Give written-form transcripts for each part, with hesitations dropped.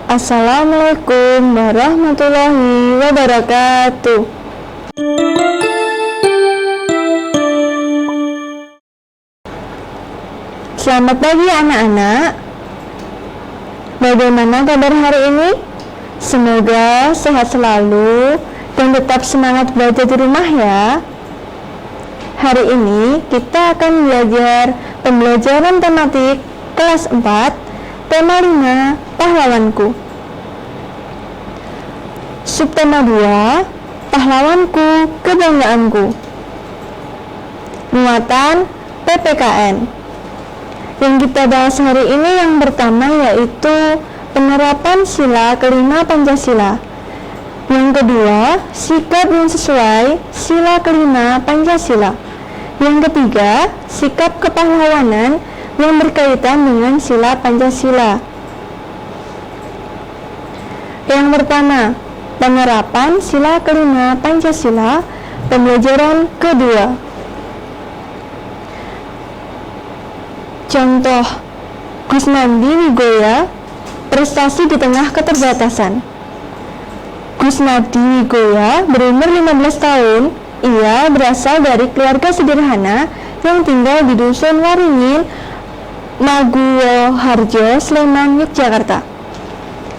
Assalamualaikum warahmatullahi wabarakatuh. Selamat pagi anak-anak. Bagaimana kabar hari ini? Semoga sehat selalu dan tetap semangat belajar di rumah ya. Hari ini kita akan belajar pembelajaran tematik kelas 4, tema 5, pahlawanku. Subtema 2, pahlawanku, kebanggaanku. Muatan PPKN. Yang kita bahas hari ini yang pertama yaitu penerapan sila kelima Pancasila. Yang kedua, sikap yang sesuai sila kelima Pancasila. Yang ketiga, sikap kepahlawanan yang berkaitan dengan sila Pancasila. Yang pertama, penerapan sila kelima Pancasila, pembelajaran kedua. Contoh, Kusnandi Wigoya, prestasi di tengah keterbatasan. Kusnadi Wigoya berumur 15 tahun. Ia berasal dari keluarga sederhana yang tinggal di Dusun Waringin, Maguwoharjo, Sleman, Yogyakarta.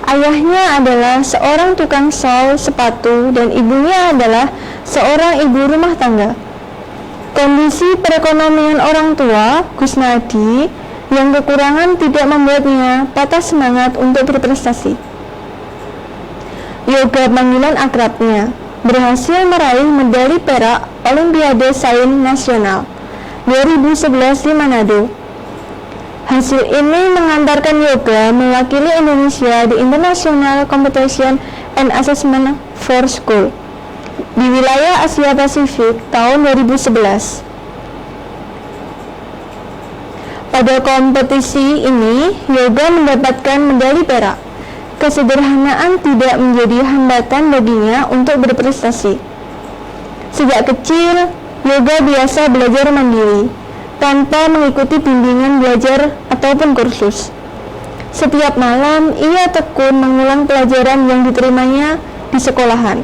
Ayahnya adalah seorang tukang sol sepatu dan ibunya adalah seorang ibu rumah tangga. Kondisi perekonomian orang tua Kusnadi yang kekurangan tidak membuatnya patah semangat untuk berprestasi. Yoga panggilan akrabnya, berhasil meraih medali perak Olimpiade Sains Nasional 2011 di Manado. Hasil ini mengantarkan Yoga mewakili Indonesia di International Competition and Assessment for School di wilayah Asia Pasifik tahun 2011. Pada kompetisi ini, Yoga mendapatkan medali perak. Kesederhanaan tidak menjadi hambatan baginya untuk berprestasi. Sejak kecil, Yoga biasa belajar mandiri, tanpa mengikuti bimbingan belajar ataupun kursus. Setiap malam, ia tekun mengulang pelajaran yang diterimanya di sekolahan.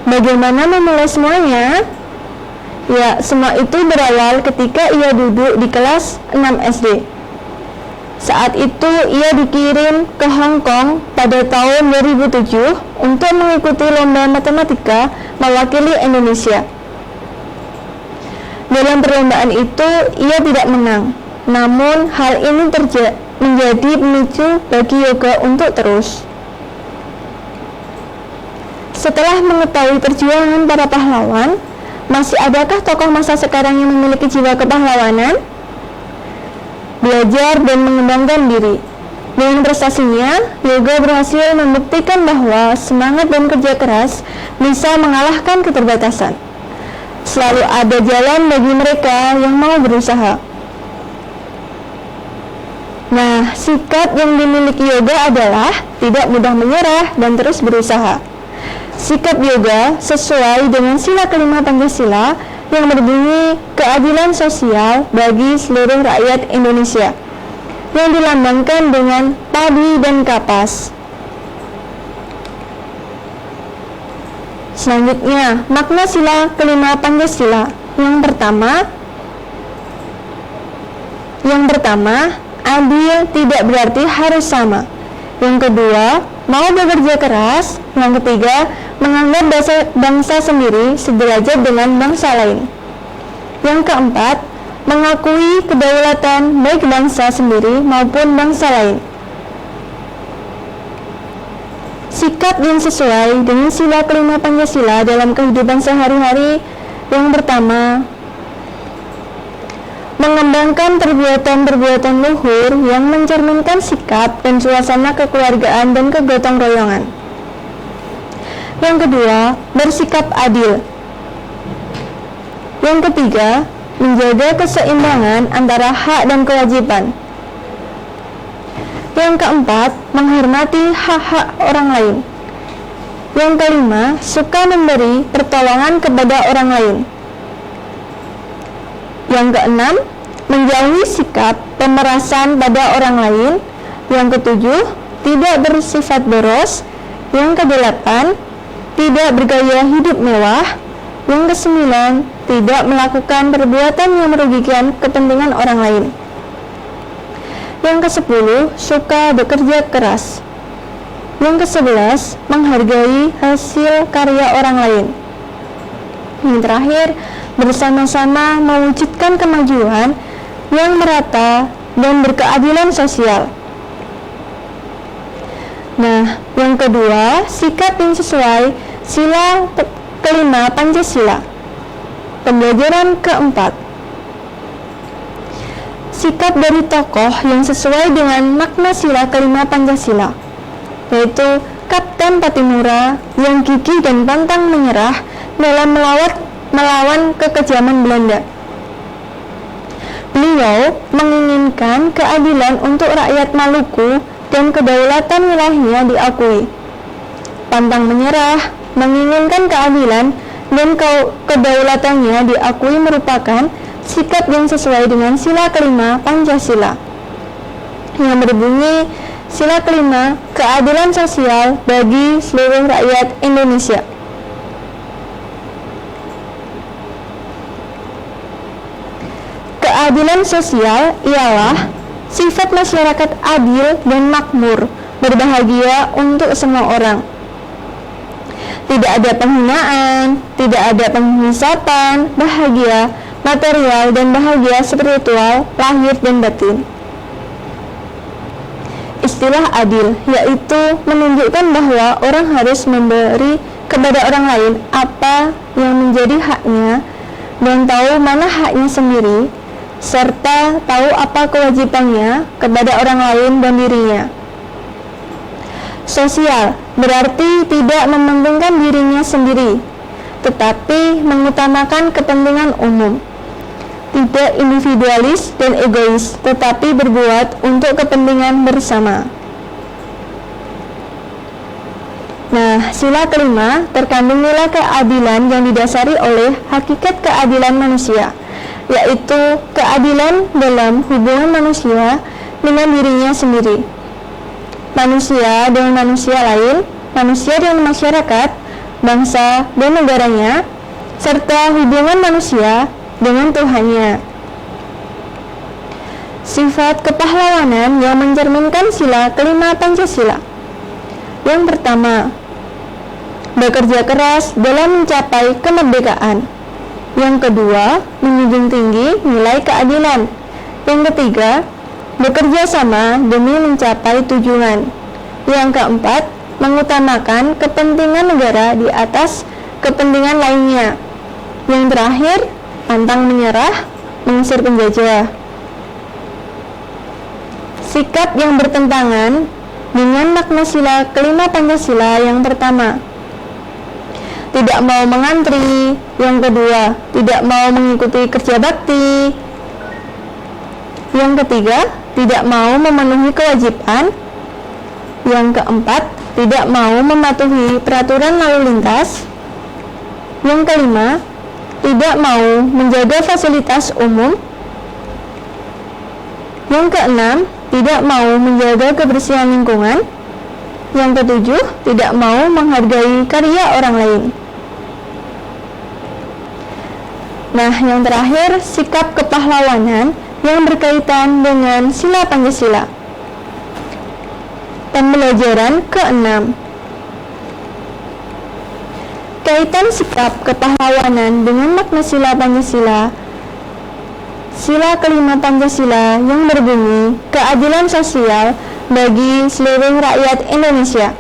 Bagaimana memulai semuanya? Ya, semua itu berawal ketika ia duduk di kelas 6 SD. Saat itu ia dikirim ke Hong Kong pada tahun 2007 untuk mengikuti lomba matematika mewakili Indonesia. Dalam perlombaan itu ia tidak menang, namun hal ini menjadi pemicu bagi Yoga untuk terus. Setelah mengetahui perjuangan para pahlawan, masih adakah tokoh masa sekarang yang memiliki jiwa kepahlawanan? Belajar dan mengembangkan diri. Dengan prestasinya, Yoga berhasil membuktikan bahwa semangat dan kerja keras bisa mengalahkan keterbatasan. Selalu ada jalan bagi mereka yang mau berusaha. Nah, sikap yang dimiliki Yoga adalah tidak mudah menyerah dan terus berusaha. Sikap Yoga sesuai dengan sila kelima Pancasila yang berbunyi keadilan sosial bagi seluruh rakyat Indonesia, yang dilambangkan dengan padi dan kapas. Selanjutnya, makna sila kelima Pancasila. Yang pertama, adil tidak berarti harus sama. Yang kedua, mau bekerja keras. Yang ketiga, menganggap bangsa sendiri sederajat dengan bangsa lain. Yang keempat, mengakui kedaulatan baik bangsa sendiri maupun bangsa lain. Sikap yang sesuai dengan sila kelima Pancasila dalam kehidupan sehari-hari. Yang pertama, mengembangkan perbuatan-perbuatan luhur yang mencerminkan sikap dan suasana kekeluargaan dan kegotong royongan. Yang kedua, bersikap adil. Yang ketiga, menjaga keseimbangan antara hak dan kewajiban. Yang keempat, menghormati hak-hak orang lain. Yang kelima, suka memberi pertolongan kepada orang lain. Yang keenam, menjauhi sikap pemerasan pada orang lain. Yang ketujuh, tidak bersifat boros. Yang kedelapan, tidak bergaya hidup mewah. Yang kesembilan, tidak melakukan perbuatan yang merugikan kepentingan orang lain. Yang kesepuluh, suka bekerja keras. Yang kesebelas, menghargai hasil karya orang lain. Yang terakhir, bersama-sama mewujudkan kemajuan yang merata dan berkeadilan sosial. Nah, yang kedua, sikap yang sesuai sila kelima Pancasila. Pembelajaran keempat, sikap dari tokoh yang sesuai dengan makna sila kelima Pancasila, yaitu Kapten Patimura yang gigih dan pantang menyerah dalam melawan kekejaman Belanda. Beliau menginginkan keadilan untuk rakyat Maluku dan kedaulatan wilayahnya diakui. Pantang menyerah, menginginkan keadilan dan kedaulatannya diakui merupakan sikap yang sesuai dengan sila kelima Pancasila, yang berbunyi, sila kelima, keadilan sosial bagi seluruh rakyat Indonesia. Keadilan sosial ialah sifat masyarakat adil dan makmur, berbahagia untuk semua orang. Tidak ada penghinaan, tidak ada penghisatan, bahagia material dan bahagia spiritual, lahir dan batin. Istilah adil yaitu menunjukkan bahwa orang harus memberi kepada orang lain apa yang menjadi haknya dan tahu mana haknya sendiri, serta tahu apa kewajibannya kepada orang lain dan dirinya. Sosial berarti tidak mementingkan dirinya sendiri, tetapi mengutamakan kepentingan umum. Tidak individualis dan egois, tetapi berbuat untuk kepentingan bersama. Nah, sila kelima terkandung nilai keadilan yang didasari oleh hakikat keadilan manusia, yaitu keadilan dalam hubungan manusia dengan dirinya sendiri, manusia dengan manusia lain, manusia dengan masyarakat, bangsa dan negaranya, serta hubungan manusia dengan Tuhannya. Sifat kepahlawanan yang mencerminkan sila kelima Pancasila. Yang pertama, bekerja keras dalam mencapai kemerdekaan. Yang kedua, menjunjung tinggi nilai keadilan. Yang ketiga, bekerja sama demi mencapai tujuan. Yang keempat, mengutamakan kepentingan negara di atas kepentingan lainnya. Yang terakhir, pantang menyerah, mengusir penjajah. Sikap yang bertentangan dengan makna sila kelima Pancasila. Yang pertama, tidak mau mengantri. Yang kedua, tidak mau mengikuti kerja bakti. Yang ketiga, tidak mau memenuhi kewajiban. Yang keempat, tidak mau mematuhi peraturan lalu lintas. Yang kelima, tidak mau menjaga fasilitas umum. Yang keenam, tidak mau menjaga kebersihan lingkungan. Yang ketujuh, tidak mau menghargai karya orang lain. Nah, yang terakhir, sikap kepahlawanan yang berkaitan dengan sila Pancasila. Pembelajaran ke-6. Kaitan sikap kepahlawanan dengan makna sila Pancasila. Sila kelima Pancasila yang berbunyi keadilan sosial bagi seluruh rakyat Indonesia.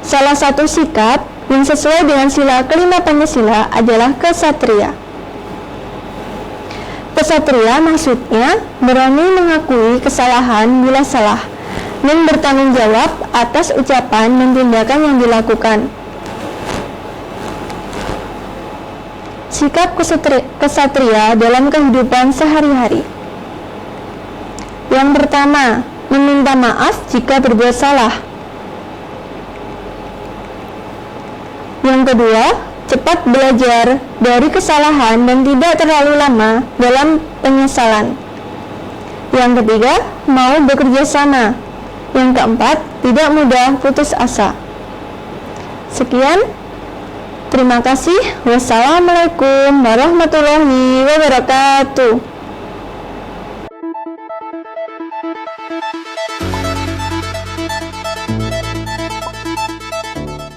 Salah satu sikap yang sesuai dengan sila kelima Pancasila adalah kesatria. Kesatria maksudnya berani mengakui kesalahan bila salah dan bertanggung jawab atas ucapan dan tindakan yang dilakukan. Sikap kesatria dalam kehidupan sehari-hari. Yang pertama, meminta maaf jika berbuat salah. Yang kedua, cepat belajar dari kesalahan dan tidak terlalu lama dalam penyesalan. Yang ketiga, mau bekerja sama. Yang keempat, tidak mudah putus asa. Sekian, terima kasih. Wassalamualaikum warahmatullahi wabarakatuh.